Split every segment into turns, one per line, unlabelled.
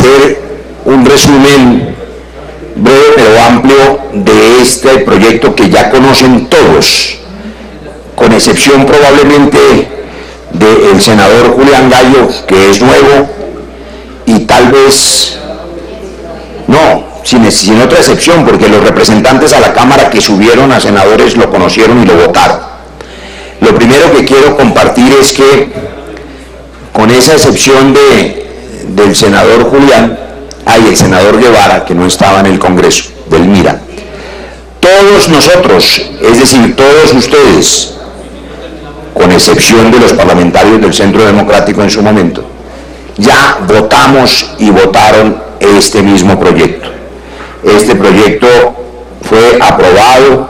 hacer un resumen breve pero amplio de este proyecto que ya conocen todos, con excepción probablemente del senador Julián Gallo, que es nuevo, y tal vez, no, sin otra excepción, porque los representantes a la Cámara que subieron a senadores lo conocieron y lo votaron. Lo primero que quiero compartir es que, con esa excepción del senador Julián, el senador Guevara, que no estaba en el Congreso, del MIRA, todos nosotros, es decir, todos ustedes, con excepción de los parlamentarios del Centro Democrático en su momento, ya votamos y votaron este mismo proyecto. Este proyecto fue aprobado,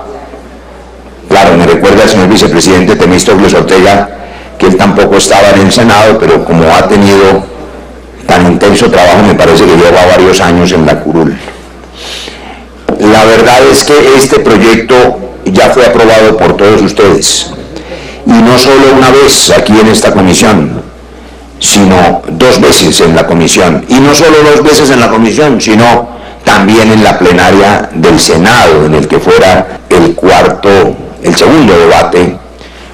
claro, me recuerda el señor vicepresidente Temístocles Ortega, que él tampoco estaba en el Senado, pero como ha tenido tan intenso trabajo, me parece que lleva varios años en la curul. La verdad es que este proyecto ya fue aprobado por todos ustedes, y no solo una vez aquí en esta comisión, sino 2 veces en la comisión, y no solo 2 veces en la comisión, sino también en la plenaria del Senado, en el que fuera el segundo debate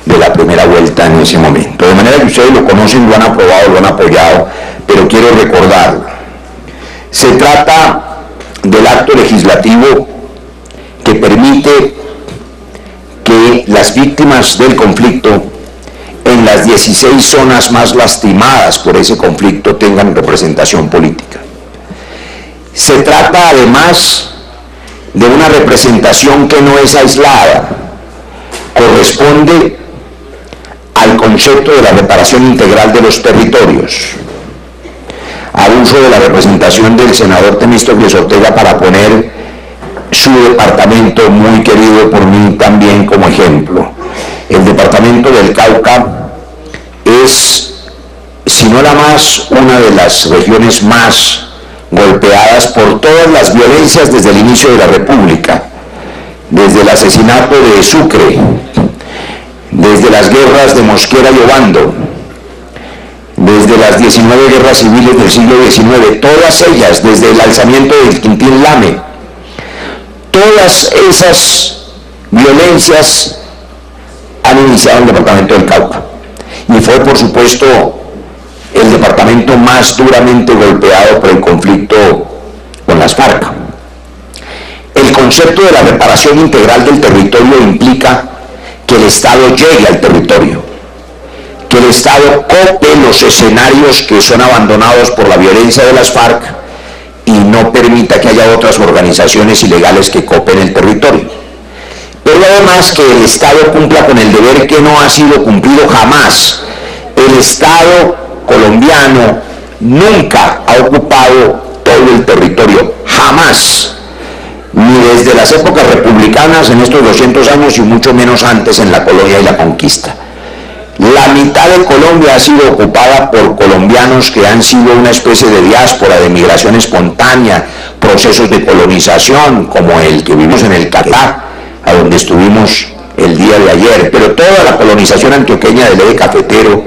de la primera vuelta en ese momento. De manera que ustedes lo conocen, lo han aprobado, lo han apoyado, pero quiero recordarlo. Se trata del acto legislativo que permite que las víctimas del conflicto en las 16 zonas más lastimadas por ese conflicto tengan representación política. Se trata además de una representación que no es aislada, corresponde al concepto de la reparación integral de los territorios, al uso de la representación del senador Temístocles Ortega para poner su departamento, muy querido por mí también, como ejemplo. El departamento del Cauca es, si no la más, una de las regiones más golpeadas por todas las violencias desde el inicio de la República, desde el asesinato de Sucre, desde las guerras de Mosquera y Obando, desde las 19 guerras civiles del siglo XIX, todas ellas, desde el alzamiento del Quintín Lame, todas esas violencias han iniciado en el departamento del Cauca, y fue por supuesto el departamento más duramente golpeado por el conflicto con las FARC. El concepto de la reparación integral del territorio implica que el Estado llegue al territorio, que el Estado cope los escenarios que son abandonados por la violencia de las FARC y no permita que haya otras organizaciones ilegales que copen el territorio. Pero además que el Estado cumpla con el deber que no ha sido cumplido jamás. El Estado colombiano nunca ha ocupado todo el territorio, jamás, ni desde las épocas republicanas en estos 200 años y mucho menos antes en la colonia y la conquista. La mitad de Colombia ha sido ocupada por colombianos que han sido una especie de diáspora, de migración espontánea, procesos de colonización como el que vimos en el Caquetá, a donde estuvimos el día de ayer, pero toda la colonización antioqueña del eje cafetero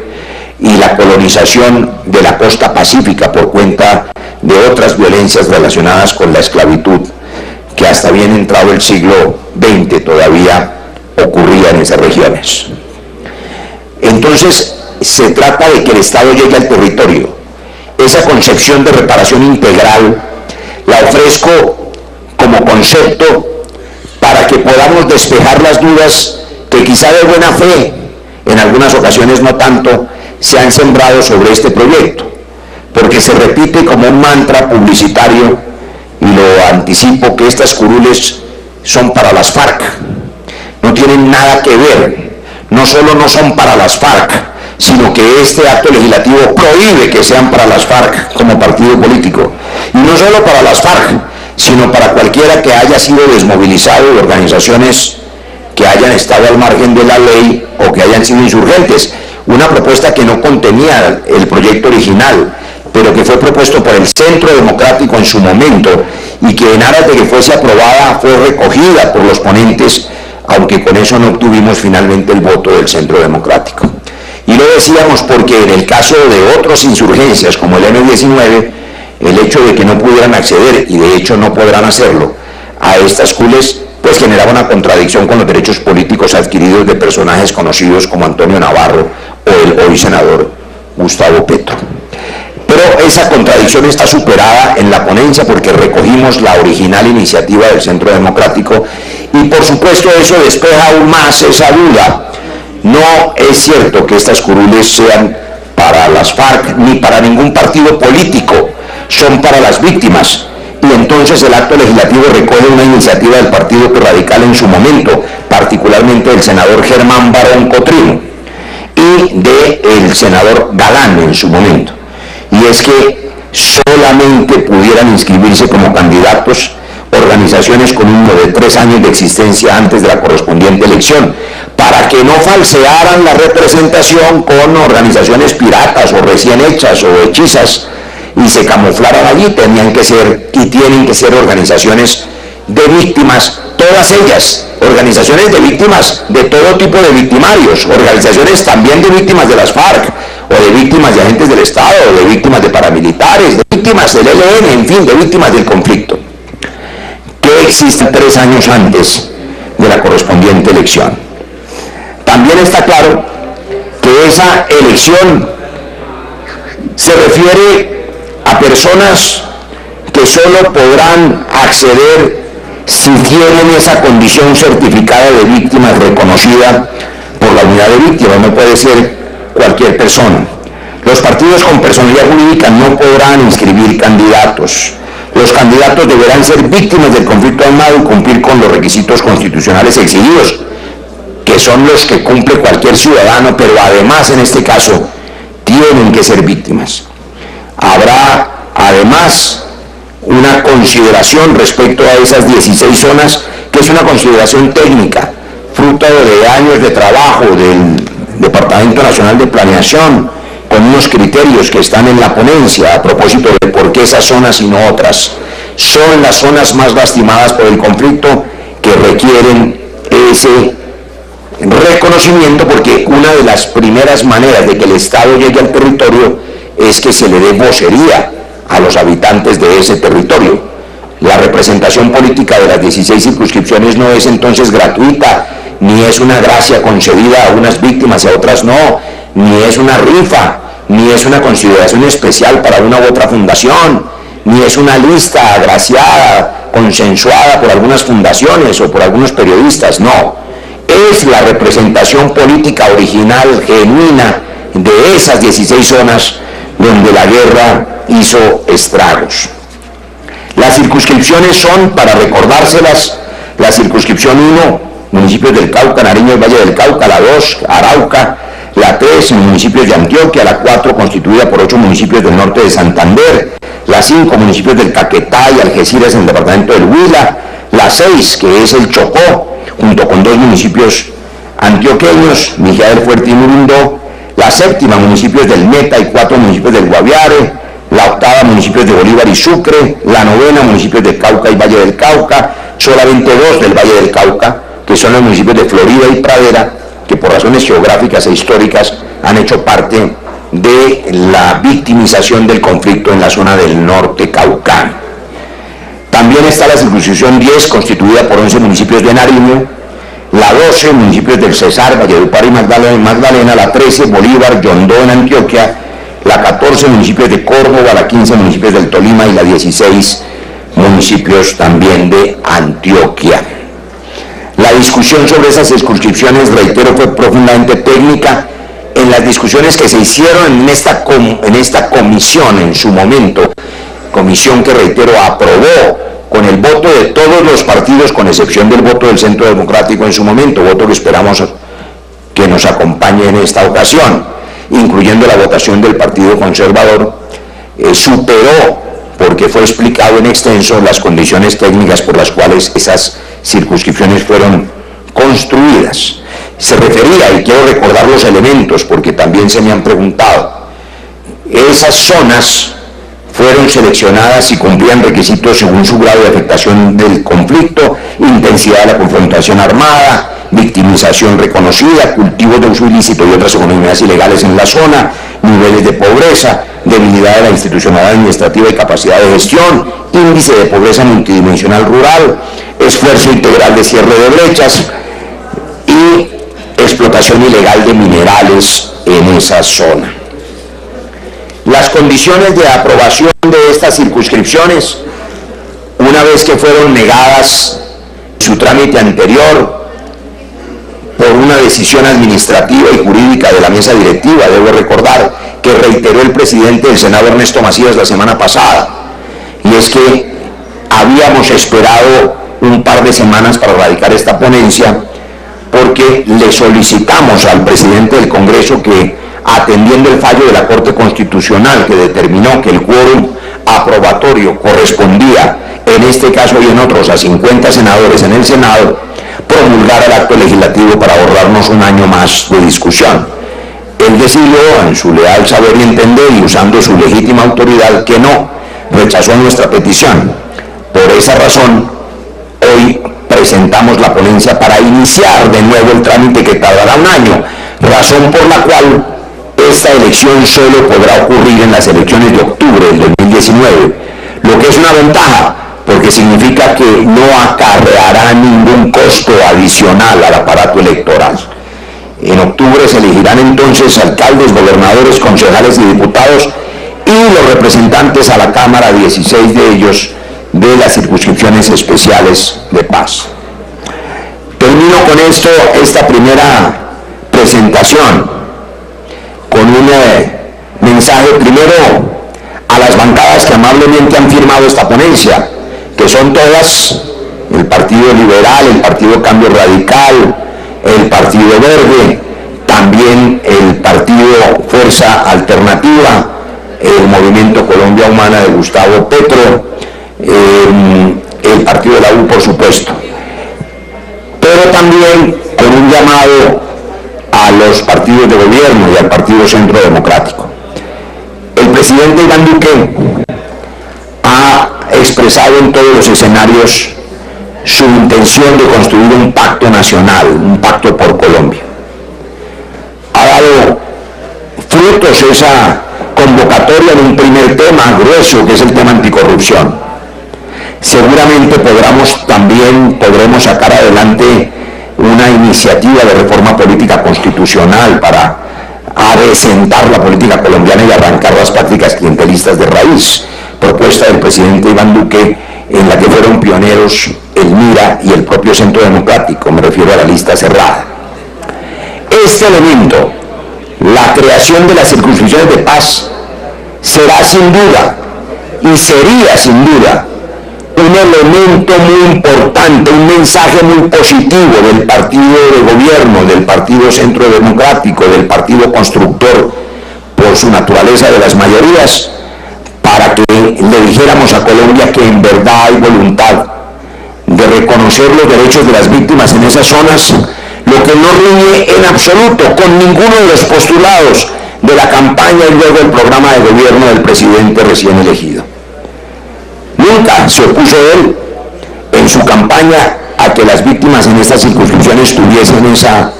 y la colonización de la costa pacífica por cuenta de otras violencias relacionadas con la esclavitud que hasta bien entrado el siglo XX todavía ocurría en esas regiones. Entonces, se trata de que el Estado llegue al territorio. Esa concepción de reparación integral la ofrezco como concepto para que podamos despejar las dudas que quizá de buena fe, en algunas ocasiones no tanto, se han sembrado sobre este proyecto, porque se repite como un mantra publicitario, y lo anticipo, que estas curules son para las FARC. No tienen nada que ver, no solo no son para las FARC, sino que este acto legislativo prohíbe que sean para las FARC como partido político, y no solo para las FARC, sino para cualquiera que haya sido desmovilizado de organizaciones que hayan estado al margen de la ley o que hayan sido insurgentes. Una propuesta que no contenía el proyecto original, pero que fue propuesto por el Centro Democrático en su momento y que en aras de que fuese aprobada fue recogida por los ponentes, aunque con eso no obtuvimos finalmente el voto del Centro Democrático. Y lo decíamos porque en el caso de otras insurgencias como el M-19, el hecho de que no pudieran acceder, y de hecho no podrán hacerlo, a estas cules, pues generaba una contradicción con los derechos políticos adquiridos de personajes conocidos como Antonio Navarro o el hoy senador Gustavo Petro. Pero esa contradicción está superada en la ponencia porque recogimos la original iniciativa del Centro Democrático y por supuesto eso despeja aún más esa duda. No es cierto que estas curules sean para las FARC ni para ningún partido político, son para las víctimas. Y entonces el acto legislativo recoge una iniciativa del Partido Radical en su momento, particularmente del senador Germán Barón Cotrino y del senador Galán en su momento. Y es que solamente pudieran inscribirse como candidatos organizaciones con un mínimo de 3 años de existencia antes de la correspondiente elección, para que no falsearan la representación con organizaciones piratas o recién hechas o hechizas y se camuflaran allí. Tenían que ser y tienen que ser organizaciones de víctimas, todas ellas, organizaciones de víctimas de todo tipo de victimarios, organizaciones también de víctimas de las FARC, o de víctimas de agentes del Estado, o de víctimas de paramilitares, de víctimas del ELN, en fin, de víctimas del conflicto, que existen 3 años antes de la correspondiente elección. También está claro que esa elección se refiere a personas que solo podrán acceder si tienen esa condición certificada de víctima reconocida por la unidad de víctimas, no puede ser cualquier persona. Los partidos con personalidad jurídica no podrán inscribir candidatos. Los candidatos deberán ser víctimas del conflicto armado y cumplir con los requisitos constitucionales exigidos, que son los que cumple cualquier ciudadano, pero además en este caso tienen que ser víctimas. Habrá además una consideración respecto a esas 16 zonas, que es una consideración técnica, fruto de años de trabajo del Departamento Nacional de Planeación, con unos criterios que están en la ponencia a propósito de por qué esas zonas y no otras. Son las zonas más lastimadas por el conflicto que requieren ese reconocimiento, porque una de las primeras maneras de que el Estado llegue al territorio es que se le dé vocería a los habitantes de ese territorio. La representación política de las 16 circunscripciones no es entonces gratuita, ni es una gracia concedida a unas víctimas y a otras no, ni es una rifa, ni es una consideración especial para una u otra fundación, ni es una lista agraciada, consensuada por algunas fundaciones o por algunos periodistas, no. Es la representación política original, genuina, de esas 16 zonas donde la guerra hizo estragos. Las circunscripciones son, para recordárselas, la circunscripción 1, municipios del Cauca, Nariño y Valle del Cauca; la 2, Arauca; la 3, municipios de Antioquia; la 4, constituida por 8 municipios del norte de Santander; la 5, municipios del Caquetá y Algeciras en el departamento del Huila; la 6, que es el Chocó, junto con 2 municipios antioqueños, Mejía del Fuerte y Murundó; la 7ª, municipios del Meta y 4 municipios del Guaviare; la 8ª, municipios de Bolívar y Sucre; la 9ª, municipios de Cauca y Valle del Cauca; solamente 2 del Valle del Cauca, que son los municipios de Florida y Pradera, que por razones geográficas e históricas han hecho parte de la victimización del conflicto en la zona del norte caucano. También está la circunscripción 10, constituida por 11 municipios de Nariño; la 12, municipios del Cesar, Valledupar y Magdalena; la 13, Bolívar, Yondó en Antioquia; la 14, municipios de Córdoba; la 15, municipios del Tolima; y la 16, municipios también de Antioquia. La discusión sobre esas circunscripciones, reitero, fue profundamente técnica. En las discusiones que se hicieron en esta comisión en su momento, comisión que, reitero, aprobó con el voto de todos los partidos, con excepción del voto del Centro Democrático en su momento, voto que esperamos que nos acompañe en esta ocasión, incluyendo la votación del Partido Conservador, superó, porque fue explicado en extenso, las condiciones técnicas por las cuales esas circunscripciones fueron construidas. Se refería, y quiero recordar los elementos porque también se me han preguntado, esas zonas fueron seleccionadas y cumplían requisitos según su grado de afectación del conflicto, intensidad de la confrontación armada, victimización reconocida, cultivos de uso ilícito y otras economías ilegales en la zona, niveles de pobreza, debilidad de la institucionalidad administrativa y capacidad de gestión, índice de pobreza multidimensional rural, esfuerzo integral de cierre de brechas y explotación ilegal de minerales en esa zona. Las condiciones de aprobación de estas circunscripciones, una vez que fueron negadas su trámite anterior por una decisión administrativa y jurídica de la mesa directiva, debo recordar que reiteró el presidente del Senado, Ernesto Macías, la semana pasada, y es que habíamos esperado un par de semanas para radicar esta ponencia porque le solicitamos al presidente del Congreso que, atendiendo el fallo de la Corte Constitucional que determinó que el quórum aprobatorio correspondía en este caso y en otros a 50 senadores en el Senado, promulgara el acto legislativo para ahorrarnos un año más de discusión. Él decidió, en su leal saber y entender y usando su legítima autoridad, que no, rechazó nuestra petición. Por esa razón, hoy presentamos la ponencia para iniciar de nuevo el trámite que tardará un año, razón por la cual esta elección solo podrá ocurrir en las elecciones de octubre del 2019, lo que es una ventaja, porque significa que no acarreará ningún costo adicional al aparato electoral. En octubre se elegirán entonces alcaldes, gobernadores, concejales y diputados y los representantes a la Cámara, 16 de ellos, de las circunscripciones especiales de paz. Termino con esto, esta primera presentación, con un mensaje primero a las bancadas que amablemente han firmado esta ponencia, que son todas el Partido Liberal, el Partido Cambio Radical, el Partido Verde, también el Partido Fuerza Alternativa, el Movimiento Colombia Humana de Gustavo Petro, el Partido de la U, por supuesto, pero también con un llamado a los partidos de gobierno y al Partido Centro Democrático. El presidente Iván Duque ha expresado en todos los escenarios su intención de construir un pacto nacional, un pacto por Colombia. Ha dado frutos esa convocatoria en un primer tema grueso, que es el tema anticorrupción. Seguramente podremos sacar adelante una iniciativa de reforma política constitucional para adecentar la política colombiana y arrancar las prácticas clientelistas de raíz, propuesta del presidente Iván Duque, en la que fueron pioneros el MIRA y el propio Centro Democrático, me refiero a la lista cerrada. Este elemento, la creación de las circunscripciones de paz, será sin duda, y sería sin duda, un elemento muy importante, un mensaje muy positivo del partido de gobierno, del Partido Centro Democrático, del Partido Constructor, por su naturaleza de las mayorías, para que le dijéramos a Colombia que en verdad hay voluntad de reconocer los derechos de las víctimas en esas zonas, lo que no riñe en absoluto con ninguno de los postulados de la campaña y luego el programa de gobierno del presidente recién elegido. Nunca se opuso él en su campaña a que las víctimas en estas circunscripciones tuviesen esa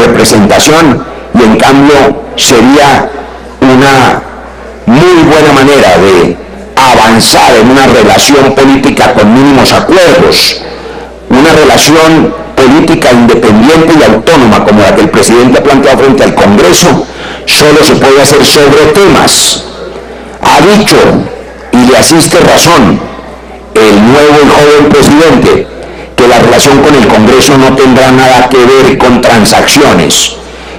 representación, y en cambio sería una muy buena manera de avanzar en una relación política con mínimos acuerdos, una relación política independiente y autónoma como la que el presidente ha planteado frente al Congreso. Solo se puede hacer sobre temas. Ha dicho, y le asiste razón, el nuevo y joven presidente, que la relación con el Congreso no tendrá nada que ver con transacciones,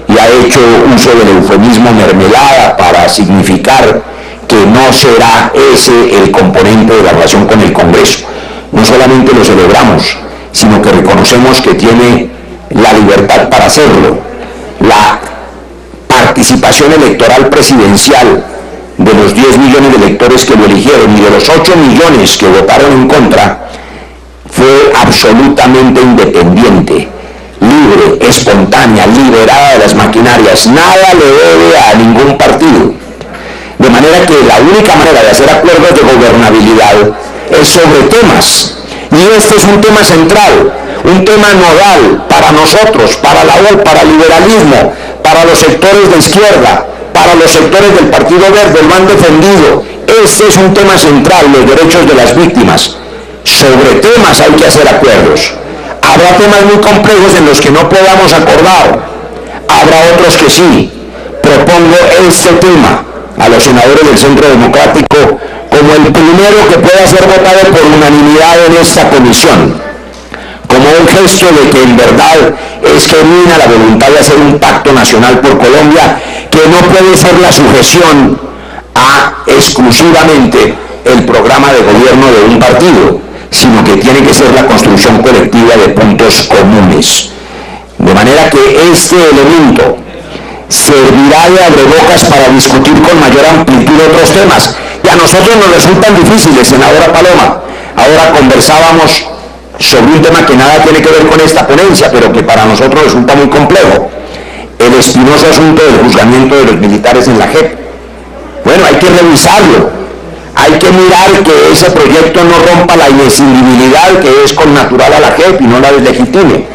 y ha hecho uso del eufemismo mermelada para significar que no será ese el componente de la relación con el Congreso. No solamente lo celebramos, sino que reconocemos que tiene la libertad para hacerlo. La participación electoral presidencial de los 10 millones de electores que lo eligieron y de los 8 millones que votaron en contra fue absolutamente independiente, libre, espontánea, liberada de las maquinarias. Nada le debe a ningún partido. De manera que la única manera de hacer acuerdos de gobernabilidad es sobre temas. Y este es un tema central, un tema nodal para nosotros, para la U, para el liberalismo, para los sectores de izquierda, para los sectores del Partido Verde, lo han defendido. Este es un tema central, los derechos de las víctimas. Sobre temas hay que hacer acuerdos. Habrá temas muy complejos en los que no podamos acordar. Habrá otros que sí. Propongo este tema a los senadores del Centro Democrático como el primero que pueda ser votado por unanimidad en esta comisión, como un gesto de que en verdad es genuina la voluntad de hacer un pacto nacional por Colombia, que no puede ser la sujeción a exclusivamente el programa de gobierno de un partido, sino que tiene que ser la construcción colectiva de puntos comunes. De manera que este elemento servirá de abrebocas para discutir con mayor amplitud otros temas, que a nosotros nos resultan difíciles, senadora Paloma. Ahora conversábamos sobre un tema que nada tiene que ver con esta ponencia, pero que para nosotros resulta muy complejo: el espinoso asunto del juzgamiento de los militares en la JEP. Bueno, hay que revisarlo, hay que mirar que ese proyecto no rompa la inescindibilidad que es connatural a la JEP y no la deslegitime.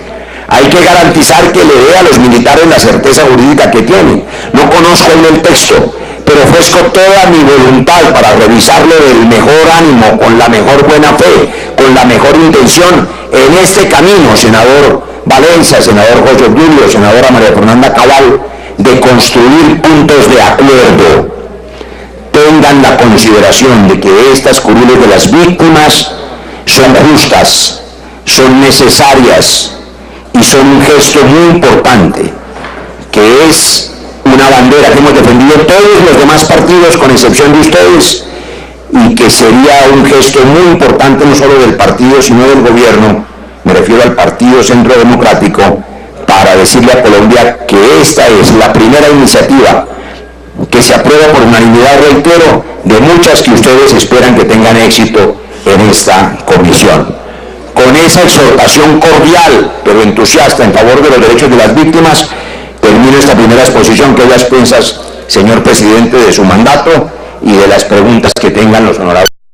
Hay que garantizar que le dé a los militares la certeza jurídica que tienen. No conozco el texto, pero ofrezco toda mi voluntad para revisarlo del mejor ánimo, con la mejor buena fe, con la mejor intención, en este camino, senador Valencia, senador José Obdulio, senadora María Fernanda Cabal, de construir puntos de acuerdo. Tengan la consideración de que estas curules de las víctimas son justas, son necesarias y son un gesto muy importante, que es una bandera que hemos defendido todos los demás partidos, con excepción de ustedes, y que sería un gesto muy importante no solo del partido, sino del gobierno, me refiero al Partido Centro Democrático, para decirle a Colombia que esta es la primera iniciativa que se aprueba por unanimidad, reitero, de muchas que ustedes esperan que tengan éxito en esta comisión. Con esa exhortación cordial, pero entusiasta, en favor de los derechos de las víctimas, termino esta primera exposición. ¿Qué las piensas, señor presidente, de su mandato y de las preguntas que tengan los honorables?